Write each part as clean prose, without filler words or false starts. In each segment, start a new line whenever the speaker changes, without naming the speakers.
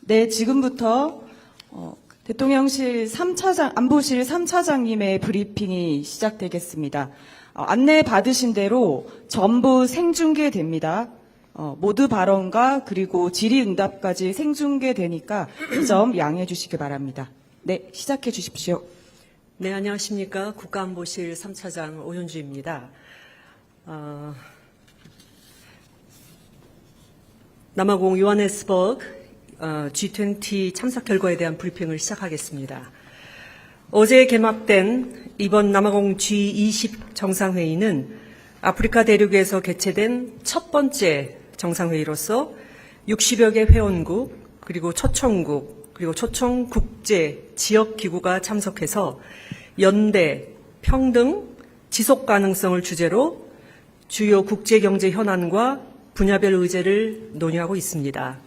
네, 지금부터 대통령실 안보실 3차장님의 브리핑이 시작되겠습니다. 안내 받으신 대로 전부 생중계됩니다. 모두 발언과 그리고 질의응답까지 생중계되니까 이 점 양해해 주시기 바랍니다. 네, 시작해 주십시오.
네, 안녕하십니까. 국가안보실 3차장 오현주입니다. 남아공 요하네스버그 G20 참석 결과에 대한 브리핑을 시작하겠습니다. 어제 개막된 이번 남아공 G20 정상회의는 아프리카 대륙에서 개최된 첫 번째 정상회의로서 60여 개 회원국, 그리고 초청국, 그리고 초청 국제 지역 기구가 참석해서 연대, 평등, 지속 가능성을 주제로 주요 국제 경제 현안과 분야별 의제를 논의하고 있습니다.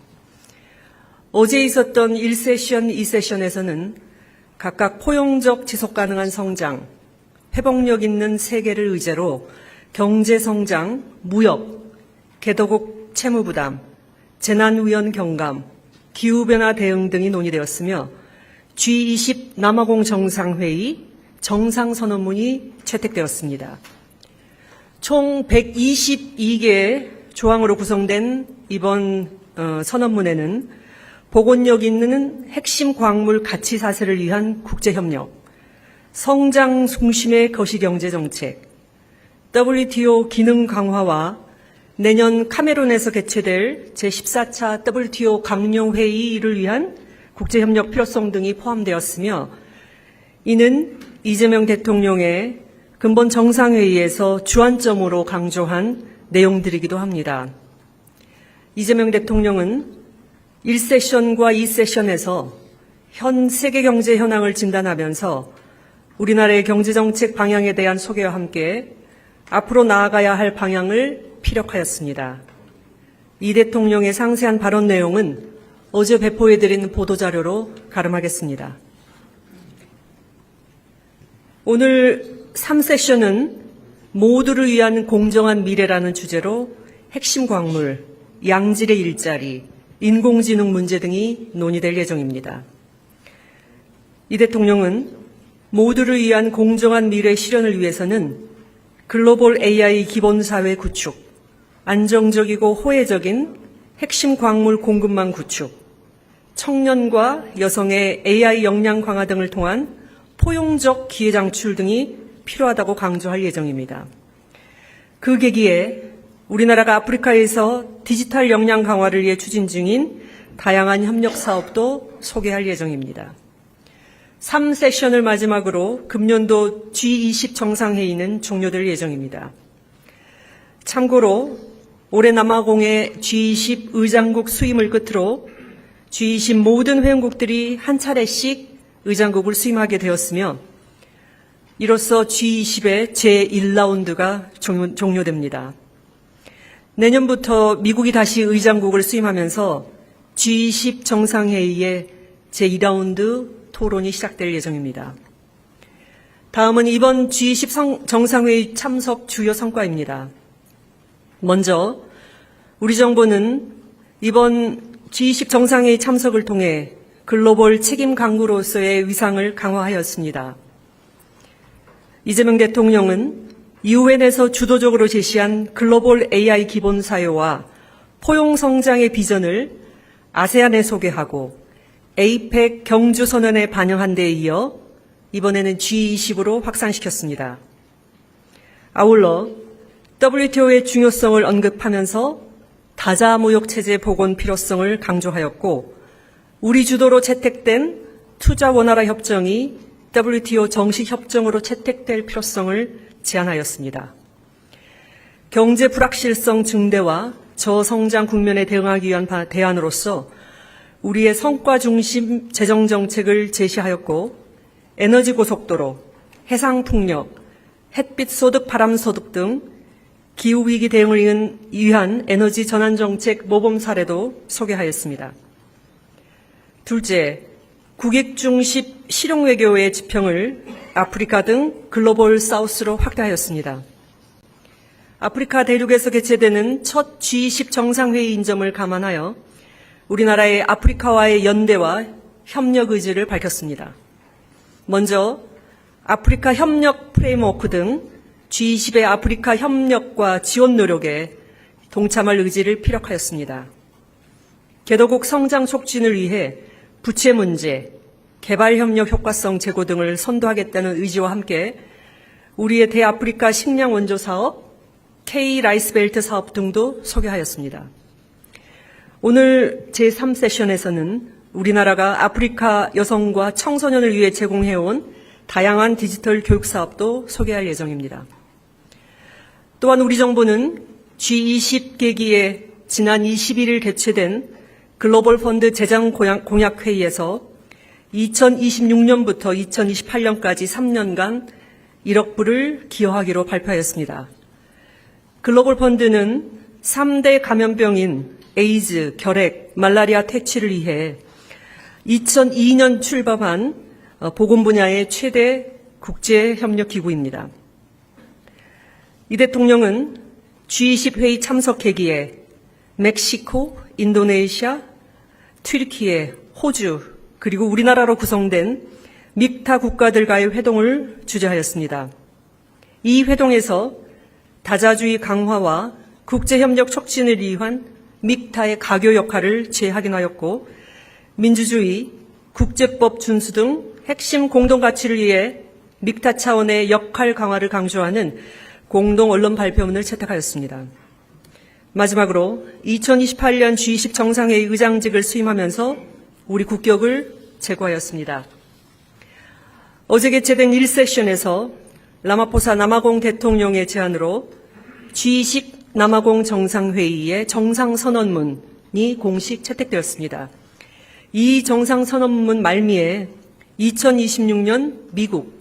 어제 있었던 1세션, 2세션에서는 각각 포용적 지속 가능한 성장, 회복력 있는 세계를 의제로 경제 성장, 무역, 개도국 채무 부담, 재난 위험 경감, 기후변화 대응 등이 논의되었으며 G20 남아공 정상회의 정상선언문이 채택되었습니다. 총 122개의 조항으로 구성된 이번 선언문에는 보건력 있는 핵심 광물 가치 사슬을 위한 국제협력, 성장 중심의 거시경제 정책, WTO 기능 강화와 내년 카메룬에서 개최될 제14차 WTO 강령회의를 위한 국제협력 필요성 등이 포함되었으며 이는 이재명 대통령의 근본 정상회의에서 주안점으로 강조한 내용들이기도 합니다. 이재명 대통령은 1세션과 2세션에서 현 세계 경제 현황을 진단하면서 우리나라의 경제정책 방향에 대한 소개와 함께 앞으로 나아가야 할 방향을 피력하였습니다. 이 대통령의 상세한 발언 내용은 어제 배포해드린 보도자료로 가름하겠습니다. 오늘 3세션은 모두를 위한 공정한 미래라는 주제로 핵심 광물, 양질의 일자리, 인공지능 문제 등이 논의될 예정입니다. 이 대통령은 모두를 위한 공정한 미래 실현을 위해서는 글로벌 AI 기본사회 구축, 안정적이고 호혜적인 핵심 광물 공급망 구축, 청년과 여성의 AI 역량 강화 등을 통한 포용적 기회 창출 등이 필요하다고 강조할 예정입니다. 그 계기에 우리나라가 아프리카에서 디지털 역량 강화를 위해 추진 중인 다양한 협력 사업도 소개할 예정입니다. 3세션을 마지막으로 금년도 G20 정상회의는 종료될 예정입니다. 참고로 올해 남아공의 G20 의장국 수임을 끝으로 G20 모든 회원국들이 한 차례씩 의장국을 수임하게 되었으며 이로써 G20의 제1라운드가 종료됩니다. 내년부터 미국이 다시 의장국을 수임하면서 G20 정상회의의 제2라운드 토론이 시작될 예정입니다. 다음은 이번 G20 정상회의 참석 주요 성과입니다. 먼저 우리 정부는 이번 G20 정상회의 참석을 통해 글로벌 책임 강국으로서의 위상을 강화하였습니다. 이재명 대통령은 UN에서 주도적으로 제시한 글로벌 AI 기본 사회와 포용 성장의 비전을 아세안에 소개하고 APEC 경주선언에 반영한 데에 이어 이번에는 G20으로 확산시켰습니다. 아울러 WTO의 중요성을 언급하면서 다자무역체제 복원 필요성을 강조하였고 우리 주도로 채택된 투자 원활화 협정이 WTO 정식 협정으로 채택될 필요성을 제안하였습니다. 경제 불확실성 증대와 저성장 국면에 대응하기 위한 대안으로서 우리의 성과 중심 재정 정책을 제시하였고 에너지 고속도로, 해상 풍력, 햇빛 소득, 바람 소득 등 기후위기 대응을 위한 에너지 전환 정책 모범 사례도 소개하였습니다. 둘째, 국익 중심 실용 외교의 지평을 아프리카 등 글로벌 사우스로 확대하였습니다. 아프리카 대륙에서 개최되는 첫 G20 정상회의인 점을 감안하여 우리나라의 아프리카와의 연대와 협력 의지를 밝혔습니다. 먼저 아프리카 협력 프레임워크 등 G20의 아프리카 협력과 지원 노력에 동참할 의지를 피력하였습니다. 개도국 성장 촉진을 위해 부채 문제, 개발협력 효과성 제고 등을 선도하겠다는 의지와 함께 우리의 대아프리카 식량 원조 사업, K-라이스벨트 사업 등도 소개하였습니다. 오늘 제3세션에서는 우리나라가 아프리카 여성과 청소년을 위해 제공해온 다양한 디지털 교육 사업도 소개할 예정입니다. 또한 우리 정부는 G20 계기에 지난 21일 개최된 글로벌 펀드 재정 공약 회의에서 2026년부터 2028년까지 3년간 1억 불을 기여하기로 발표하였습니다. 글로벌 펀드는 3대 감염병인 에이즈, 결핵, 말라리아 퇴치를 위해 2002년 출범한 보건 분야의 최대 국제협력기구입니다. 이 대통령은 G20 회의 참석 계기에 멕시코, 인도네시아, 튀르키예, 호주, 그리고 우리나라로 구성된 믹타 국가들과의 회동을 주재하였습니다. 이 회동에서 다자주의 강화와 국제협력 촉진을 위한 믹타의 가교 역할을 재확인하였고, 민주주의, 국제법 준수 등 핵심 공동가치를 위해 믹타 차원의 역할 강화를 강조하는 공동 언론 발표문을 채택하였습니다. 마지막으로 2028년 G20 정상회의 의장직을 수임하면서 우리 국격을 제고하였습니다. 어제 개최된 1세션에서 라마포사 남아공 대통령의 제안으로 G20 남아공 정상회의의 정상선언문이 공식 채택되었습니다. 이 정상선언문 말미에 2026년 미국,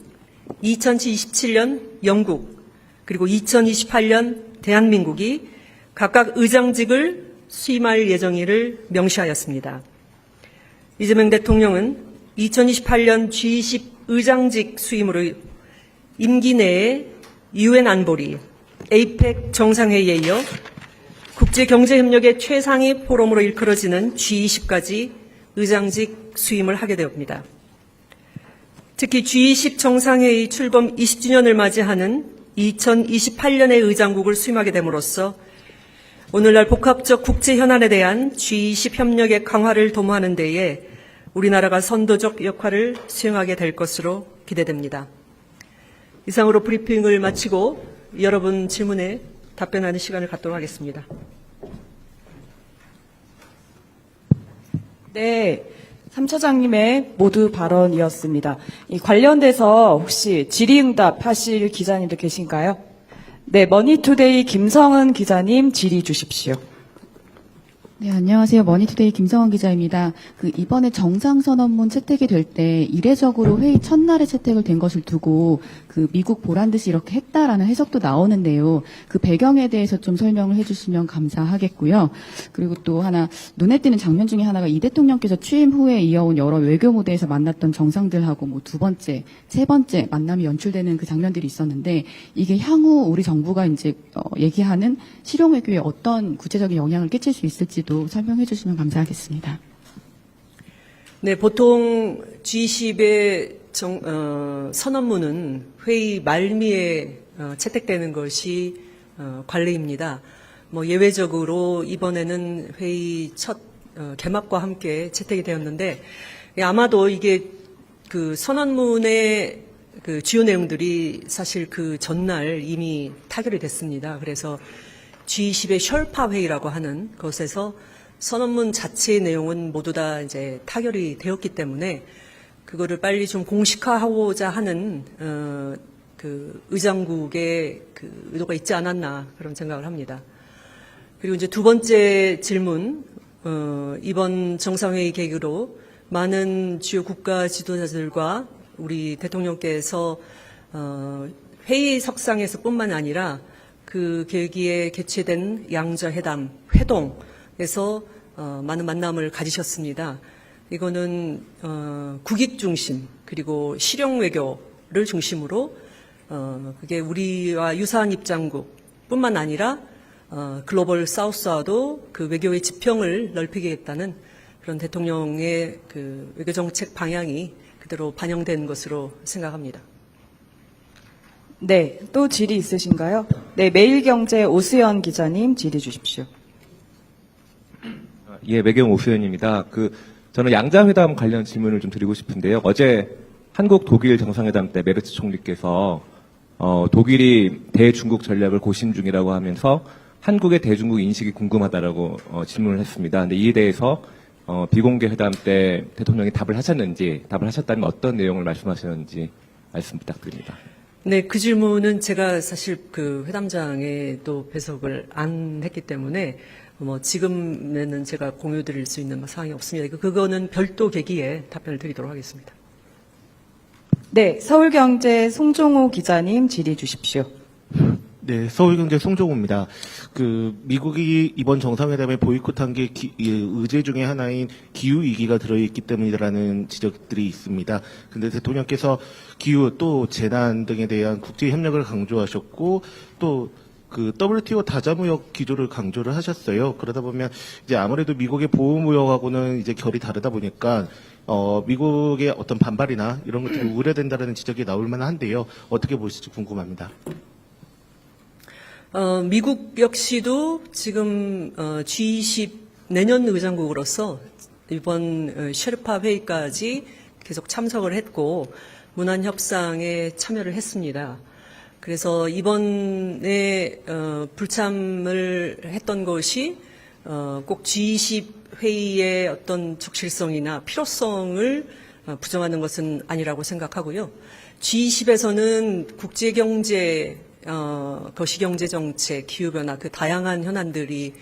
2027년 영국, 그리고 2028년 대한민국이 각각 의장직을 수임할 예정일을 명시하였습니다. 이재명 대통령은 2028년 G20 의장직 수임으로 임기 내에 UN 안보리, 에이펙 정상회의에 이어 국제경제협력의 최상위 포럼으로 일컬어지는 G20까지 의장직 수임을 하게 되옵니다. 특히 G20 정상회의 출범 20주년을 맞이하는 2028년의 의장국을 수임하게 됨으로써 오늘날 복합적 국제 현안에 대한 G20 협력의 강화를 도모하는 데에 우리나라가 선도적 역할을 수행하게 될 것으로 기대됩니다. 이상으로 브리핑을 마치고 여러분 질문에 답변하는 시간을 갖도록 하겠습니다.
네, 3차장님의 모두 발언이었습니다. 이 관련돼서 혹시 질의응답 하실 기자님도 계신가요? 네, 머니투데이 김성은 기자님 질의 주십시오.
네, 안녕하세요. 머니투데이 김성원 기자입니다. 이번에 정상선언문 채택이 될 때 이례적으로 회의 첫날에 채택을 된 것을 두고 미국 보란 듯이 이렇게 했다라는 해석도 나오는데요. 그 배경에 대해서 좀 설명을 해주시면 감사하겠고요. 그리고 또 하나 눈에 띄는 장면 중에 하나가 이 대통령께서 취임 후에 이어온 여러 외교 무대에서 만났던 정상들하고 두 번째, 세 번째 만남이 연출되는 그 장면들이 있었는데 이게 향후 우리 정부가 이제 얘기하는 실용 외교에 어떤 구체적인 영향을 끼칠 수 있을지도 설명해 주시면 감사하겠습니다.
네, 보통 G20의 선언문은 회의 말미에 채택되는 것이 관례입니다. 예외적으로 이번에는 회의 첫 개막과 함께 채택이 되었는데 아마도 이게 그 선언문의 그 주요 내용들이 사실 그 전날 이미 타결이 됐습니다. 그래서 G20의 셜파 회의라고 하는 것에서 선언문 자체의 내용은 모두 다 이제 타결이 되었기 때문에 그거를 빨리 좀 공식화하고자 하는 그 의장국의 그 의도가 있지 않았나 그런 생각을 합니다. 그리고 이제 두 번째 질문, 이번 정상회의 계기로 많은 주요 국가 지도자들과 우리 대통령께서 회의석상에서뿐만 아니라 그 계기에 개최된 양저회담, 회동에서 많은 만남을 가지셨습니다. 이거는 국익 중심 그리고 실용 외교를 중심으로 그게 우리와 유사한 입장국 뿐만 아니라 글로벌 사우스와도 그 외교의 지평을 넓히겠다는 그런 대통령의 그 외교 정책 방향이 그대로 반영된 것으로 생각합니다.
네, 또 질의 있으신가요? 네, 매일경제 오수연 기자님 질의 주십시오.
예, 매경 오수연입니다. 저는 양자회담 관련 질문을 좀 드리고 싶은데요. 어제 한국 독일 정상회담 때 메르츠 총리께서 독일이 대중국 전략을 고심 중이라고 하면서 한국의 대중국 인식이 궁금하다라고 질문을 했습니다. 근데 이에 대해서 비공개 회담 때 대통령이 답을 하셨다면 어떤 내용을 말씀하셨는지 말씀 부탁드립니다.
네, 그 질문은 제가 사실 그 회담장에 또 배석을 안 했기 때문에 지금에는 제가 공유 드릴 수 있는 사항이 없습니다. 그거는 별도 계기에 답변을 드리도록 하겠습니다.
네, 서울경제 송종호 기자님 질의 주십시오.
네, 서울경제 송종호입니다. 미국이 이번 정상회담에 보이콧한 게 의제 중에 하나인 기후위기가 들어있기 때문이라는 지적들이 있습니다. 근데 대통령께서 기후 또 재난 등에 대한 국제협력을 강조하셨고, 또 WTO 다자무역 기조를 강조를 하셨어요. 그러다 보면 이제 아무래도 미국의 보호무역하고는 이제 결이 다르다 보니까 미국의 어떤 반발이나 이런 것들이 우려된다는 지적이 나올 만한데요. 어떻게 보실지 궁금합니다.
미국 역시도 지금 G20 내년 의장국으로서 이번 셰르파 회의까지 계속 참석을 했고 문안 협상에 참여를 했습니다. 그래서 이번에 불참을 했던 것이 꼭 G20 회의의 어떤 적실성이나 필요성을 부정하는 것은 아니라고 생각하고요. G20에서는 국제경제, 거시경제정책, 기후변화 그 다양한 현안들이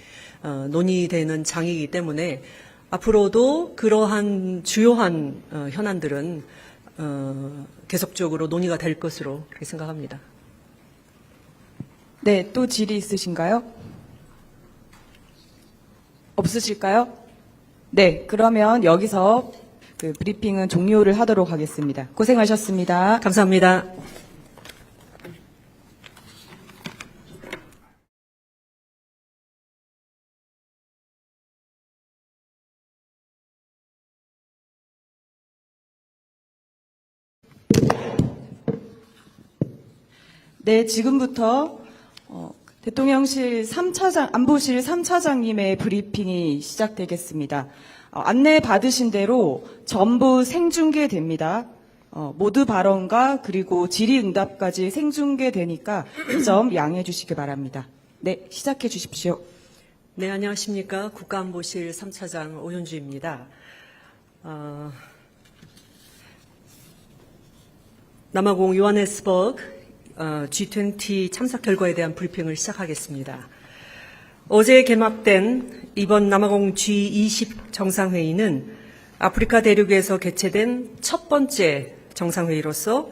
논의되는 장이기 때문에 앞으로도 그러한 주요한 현안들은 계속적으로 논의가 될 것으로 그렇게 생각합니다.
네, 또 질의 있으신가요? 없으실까요? 네, 그러면 여기서 브리핑은 종료를 하도록 하겠습니다. 고생하셨습니다.
감사합니다.
네, 지금부터 대통령실 안보실 3차장님의 브리핑이 시작되겠습니다. 안내 받으신 대로 전부 생중계됩니다. 모두 발언과 그리고 질의응답까지 생중계되니까 이 점 양해해 주시기 바랍니다. 네, 시작해 주십시오.
네, 안녕하십니까. 국가안보실 3차장 오현주입니다. 남아공 요하네스버그 G20 참석 결과에 대한 브리핑을 시작하겠습니다. 어제 개막된 이번 남아공 G20 정상회의는 아프리카 대륙에서 개최된 첫 번째 정상회의로서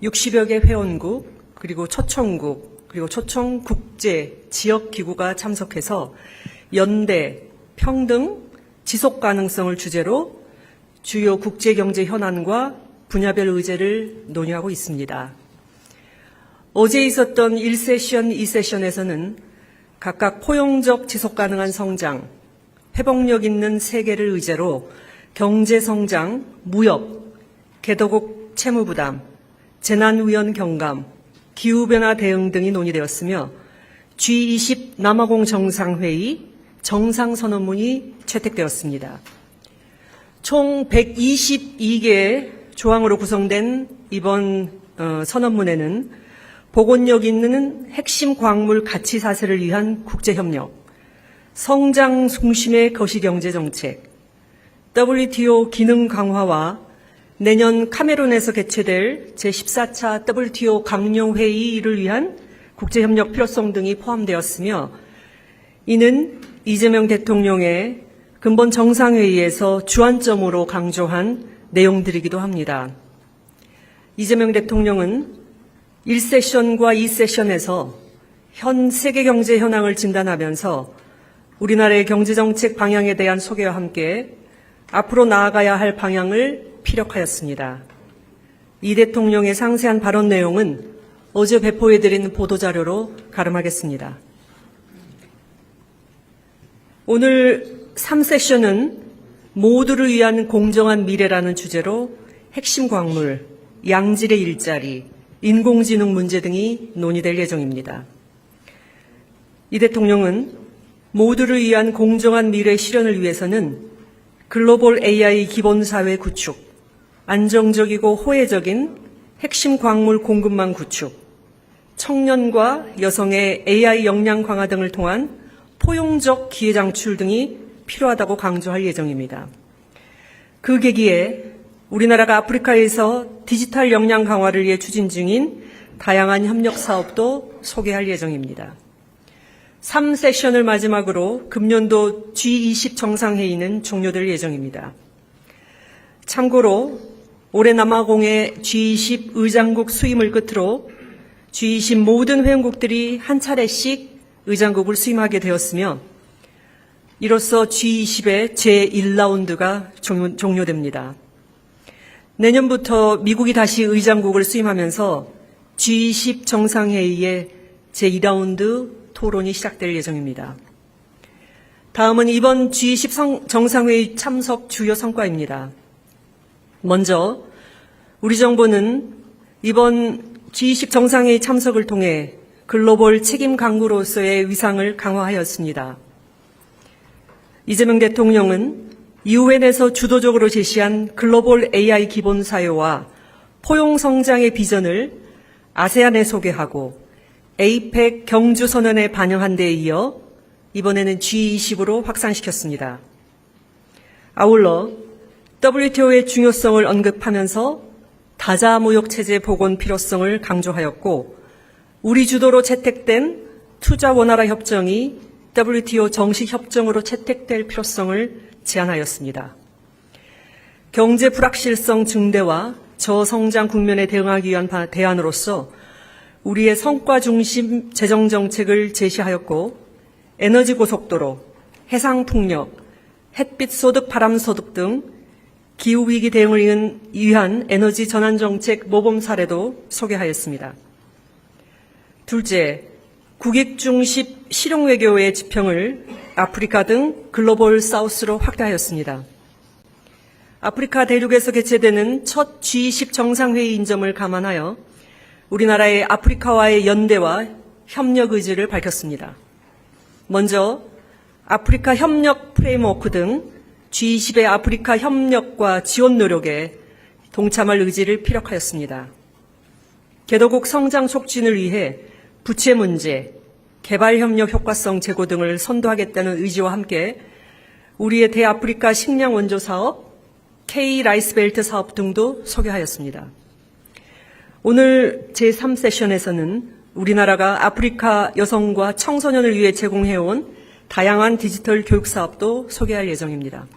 60여 개 회원국, 그리고 초청국, 그리고 초청 국제 지역 기구가 참석해서 연대, 평등, 지속 가능성을 주제로 주요 국제 경제 현안과 분야별 의제를 논의하고 있습니다. 어제 있었던 1세션, 2세션에서는 각각 포용적 지속 가능한 성장, 회복력 있는 세계를 의제로 경제 성장, 무역, 개도국 채무 부담, 재난 위험 경감, 기후 변화 대응 등이 논의되었으며 G20 남아공 정상회의 정상 선언문이 채택되었습니다. 총 122개의 조항으로 구성된 이번 선언문에는 복원력 있는 핵심 광물 가치 사슬을 위한 국제협력, 성장 중심의 거시경제정책, WTO 기능 강화와 내년 카메룬에서 개최될 제14차 WTO 강령회의를 위한 국제협력 필요성 등이 포함되었으며 이는 이재명 대통령의 근본 정상회의에서 주안점으로 강조한 내용들이기도 합니다. 이재명 대통령은 1세션과 2세션에서 현 세계 경제 현황을 진단하면서 우리나라의 경제정책 방향에 대한 소개와 함께 앞으로 나아가야 할 방향을 피력하였습니다. 이 대통령의 상세한 발언 내용은 어제 배포해드린 보도자료로 가름하겠습니다. 오늘 3세션은 모두를 위한 공정한 미래라는 주제로 핵심 광물, 양질의 일자리, 인공지능 문제 등이 논의될 예정입니다. 이 대통령은 모두를 위한 공정한 미래 실현을 위해서는 글로벌 AI 기본사회 구축, 안정적이고 호혜적인 핵심 광물 공급망 구축, 청년과 여성의 AI 역량 강화 등을 통한 포용적 기회 창출 등이 필요하다고 강조할 예정입니다. 그 계기에 우리나라가 아프리카에서 디지털 역량 강화를 위해 추진 중인 다양한 협력 사업도 소개할 예정입니다. 3세션을 마지막으로 금년도 G20 정상회의는 종료될 예정입니다. 참고로 올해 남아공의 G20 의장국 수임을 끝으로 G20 모든 회원국들이 한 차례씩 의장국을 수임하게 되었으며 이로써 G20의 제1라운드가 종료됩니다. 내년부터 미국이 다시 의장국을 수임하면서 G20 정상회의의 제2라운드 토론이 시작될 예정입니다. 다음은 이번 G20 정상회의 참석 주요 성과입니다. 먼저 우리 정부는 이번 G20 정상회의 참석을 통해 글로벌 책임 강국으로서의 위상을 강화하였습니다. 이재명 대통령은 유엔에서 주도적으로 제시한 글로벌 AI 기본 사회와 포용 성장의 비전을 아세안에 소개하고 에이펙 경주 선언에 반영한 데 이어 이번에는 G20으로 확산시켰습니다. 아울러 WTO의 중요성을 언급하면서 다자무역 체제 복원 필요성을 강조하였고 우리 주도로 채택된 투자 원활화 협정이 WTO 정식 협정으로 채택될 필요성을 제안하였습니다. 경제 불확실성 증대와 저성장 국면에 대응하기 위한 대안으로서 우리의 성과 중심 재정 정책을 제시하였고 에너지 고속도로, 해상 풍력, 햇빛 소득, 바람 소득 등 기후위기 대응을 위한 에너지 전환 정책 모범 사례도 소개하였습니다. 둘째, 국익 중심 실용 외교의 지평을 아프리카 등 글로벌 사우스로 확대하였습니다. 아프리카 대륙에서 개최되는 첫 G20 정상회의인 점을 감안하여 우리나라의 아프리카와의 연대와 협력 의지를 밝혔습니다. 먼저 아프리카 협력 프레임워크 등 G20의 아프리카 협력과 지원 노력에 동참할 의지를 피력하였습니다. 개도국 성장 촉진을 위해 부채 문제, 개발협력 효과성 제고 등을 선도하겠다는 의지와 함께 우리의 대아프리카 식량 원조 사업, K-라이스벨트 사업 등도 소개하였습니다. 오늘 제3세션에서는 우리나라가 아프리카 여성과 청소년을 위해 제공해온 다양한 디지털 교육 사업도 소개할 예정입니다.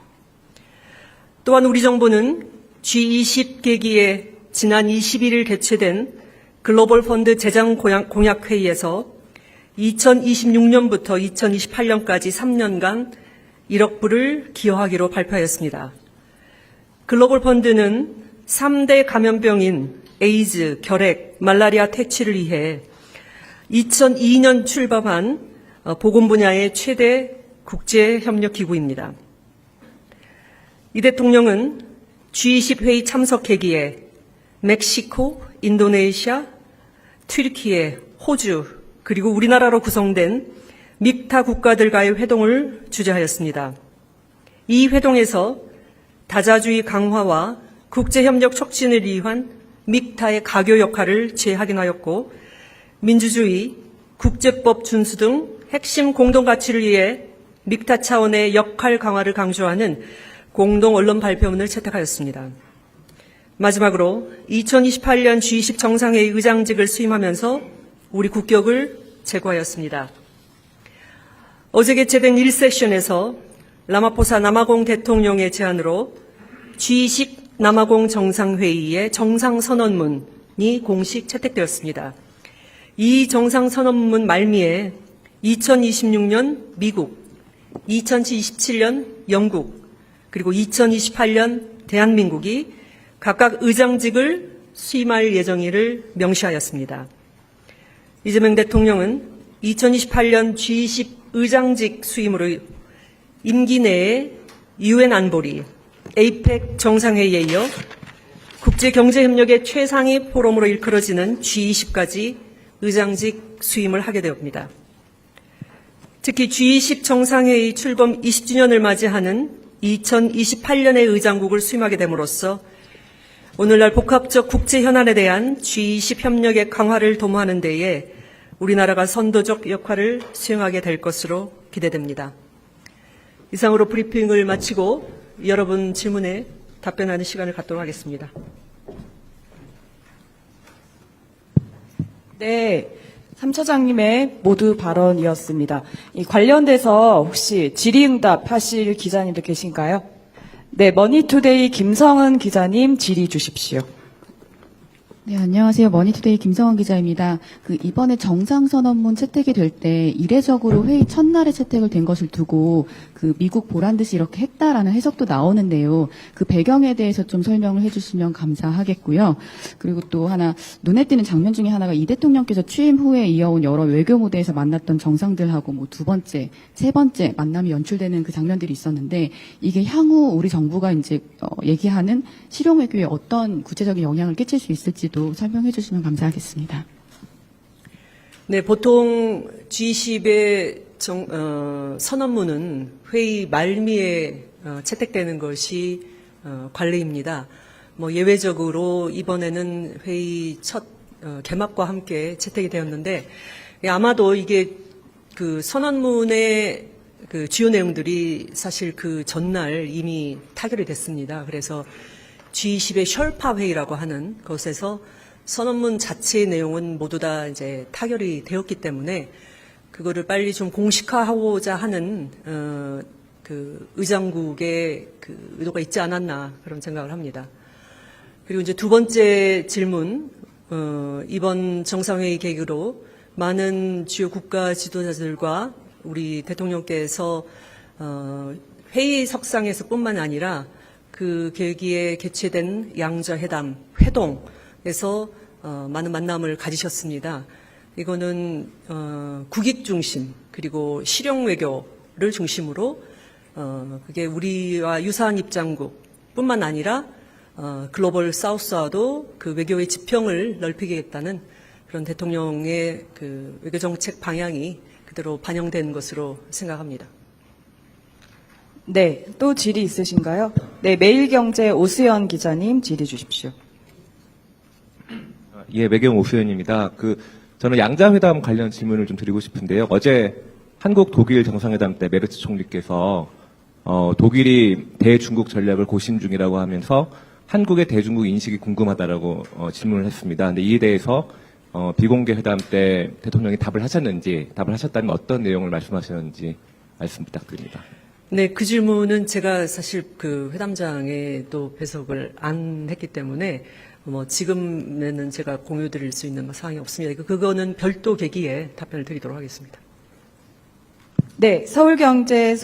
또한 우리 정부는 G20 계기에 지난 21일 개최된 글로벌 펀드 재정 공약 회의에서 2026년부터 2028년까지 3년간 1억 불을 기여하기로 발표하였습니다. 글로벌 펀드는 3대 감염병인 에이즈, 결핵, 말라리아 퇴치를 위해 2002년 출범한 보건 분야의 최대 국제협력기구입니다. 이 대통령은 G20 회의 참석 계기에 멕시코, 인도네시아, 튀르키예, 호주, 그리고 우리나라로 구성된 믹타 국가들과의 회동을 주재하였습니다. 이 회동에서 다자주의 강화와 국제협력 촉진을 위한 믹타의 가교 역할을 재확인하였고 민주주의, 국제법 준수 등 핵심 공동가치를 위해 믹타 차원의 역할 강화를 강조하는 공동 언론 발표문을 채택하였습니다. 마지막으로 2028년 G20 정상회의 의장직을 수임하면서 우리 국격을 제고하였습니다. 어제 개최된 1세션에서 라마포사 남아공 대통령의 제안으로 G20 남아공 정상회의의 정상선언문이 공식 채택되었습니다. 이 정상선언문 말미에 2026년 미국, 2027년 영국, 그리고 2028년 대한민국이 각각 의장직을 수임할 예정일을 명시하였습니다. 이재명 대통령은 2028년 G20 의장직 수임으로 임기 내에 UN 안보리, APEC 정상회의에 이어 국제경제협력의 최상위 포럼으로 일컬어지는 G20까지 의장직 수임을 하게 되었습니다. 특히 G20 정상회의 출범 20주년을 맞이하는 2028년의 의장국을 수임하게 됨으로써 오늘날 복합적 국제 현안에 대한 G20 협력의 강화를 도모하는 데에 우리나라가 선도적 역할을 수행하게 될 것으로 기대됩니다. 이상으로 브리핑을 마치고 여러분 질문에 답변하는 시간을 갖도록 하겠습니다.
네, 3차장님의 모두 발언이었습니다. 이 관련돼서 혹시 질의응답 하실 기자님도 계신가요? 네, 머니투데이 김성은 기자님 질의 주십시오.
네, 안녕하세요. 머니투데이 김성원 기자입니다. 이번에 정상선언문 채택이 될 때 이례적으로 회의 첫날에 채택을 된 것을 두고 미국 보란 듯이 이렇게 했다라는 해석도 나오는데요. 그 배경에 대해서 좀 설명을 해주시면 감사하겠고요. 그리고 또 하나 눈에 띄는 장면 중에 하나가 이 대통령께서 취임 후에 이어온 여러 외교 무대에서 만났던 정상들하고 뭐 두 번째, 세 번째 만남이 연출되는 그 장면들이 있었는데 이게 향후 우리 정부가 이제 얘기하는 실용 외교에 어떤 구체적인 영향을 끼칠 수 있을지도 설명해 주시면 감사하겠습니다.
네, 보통 G20의 선언문은 회의 말미에 채택되는 것이 관례입니다. 뭐 예외적으로 이번에는 회의 첫 개막과 함께 채택이 되었는데 아마도 이게 그 선언문의 그 주요 내용들이 사실 그 전날 이미 타결이 됐습니다. 그래서 G20의 셜파 회의라고 하는 것에서 선언문 자체의 내용은 모두 다 이제 타결이 되었기 때문에 그거를 빨리 좀 공식화하고자 하는 그 의장국의 그 의도가 있지 않았나 그런 생각을 합니다. 그리고 이제 두 번째 질문, 이번 정상회의 계기로 많은 주요 국가 지도자들과 우리 대통령께서 회의석상에서뿐만 아니라 그 계기에 개최된 양자회담, 회동에서 많은 만남을 가지셨습니다. 이거는 국익 중심 그리고 실용 외교를 중심으로 그게 우리와 유사한 입장국뿐만 아니라 글로벌 사우스와도 그 외교의 지평을 넓히겠다는 그런 대통령의 그 외교 정책 방향이 그대로 반영된 것으로 생각합니다.
네, 또 질의 있으신가요? 네, 매일경제 오수연 기자님 질의 주십시오.
예, 매경 오수연입니다. 저는 양자회담 관련 질문을 좀 드리고 싶은데요. 어제 한국 독일 정상회담 때 메르츠 총리께서 독일이 대중국 전략을 고심 중이라고 하면서 한국의 대중국 인식이 궁금하다라고 질문을 했습니다. 근데 이에 대해서 비공개 회담 때 대통령이 답을 하셨다면 어떤 내용을 말씀하셨는지 말씀 부탁드립니다.
네, 그 질문은 제가 사실 그 회담장에 또 배석을 안 했기 때문에 뭐 지금에는 제가 공유드릴 수 있는 사항이 없습니다. 그거는 별도 계기에 답변을 드리도록 하겠습니다.
네, 서울경제